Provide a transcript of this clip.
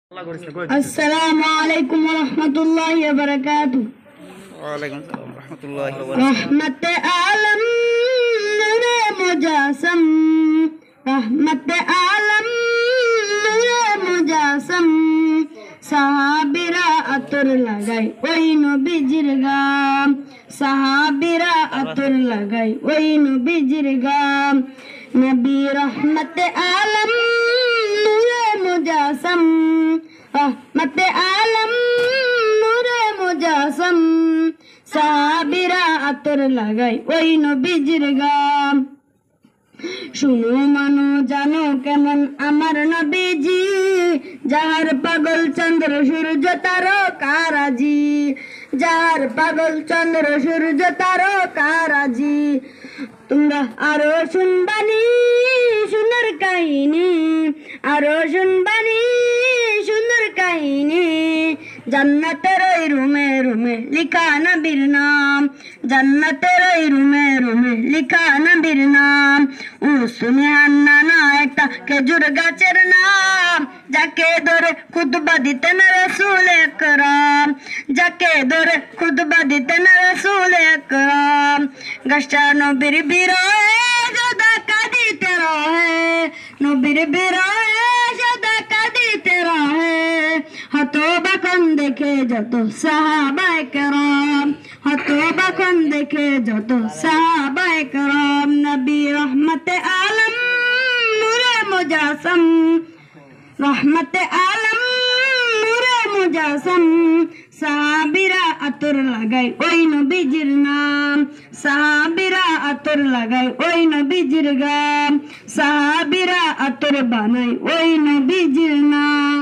السلام عليكم ورحمة الله وبركاته. وعليكم السلام ورحمة الله وبركاته. رحمة عالم نور مجاسم رحمة عالم نور مجاسم সাহাবীরা আতর লাগাই ওই নবীজির গাম সাহাবীরা আতর লাগাই ওই নবীজির গাম নবী রহমতে আলম নূরে মুজাসম রহমতে আলম নূরে মুজাসম সাহাবীরা আতর লাগাই ওই নবীজির গাম শুনো মানো জানো কেমন আমার নবীজি যার পাগল চন্দ্র সূর্য তারকারাজি যার পাগল চন্দ্র সূর্য তারকারাজি তোমরা আরো শুনবানি সুন্দর কাহিনী আরো শুনবানি সুন্দর কাহিনী জান্নাতের ওই রুমে রুমে লিখা নবীর নাম জান্নাতের ওই রুমে রুমে লিখা নবীর নাম উসুনে আন্নানা একটা খেজুর গাছের নাম যাকে ধরে খুতবা দিতেন রাসূল আকরাম যাকে ধরে খুতবা দিতেন রাসূল আকরাম গাছটা নবীর বিরহে সদা কাঁদিতে রহে নবীর বিরহে সদা কাঁদিতে রহে হতবাকন দেখে যত সাহাবায়ে কেরাম হতবাকন দেখে যত সাহাবায়ে কেরাম নবী রহমতে আলম নূরে মুজাসম রহমতে আলম নূরে মুজাসম সাহাবীরা আতর লাগাই ওই নবীজির নাম সাহাবীরা আতর লাগাই ওই নবীজির গাম সাহাবীরা আতর বানাই ওই নবীজির নাম।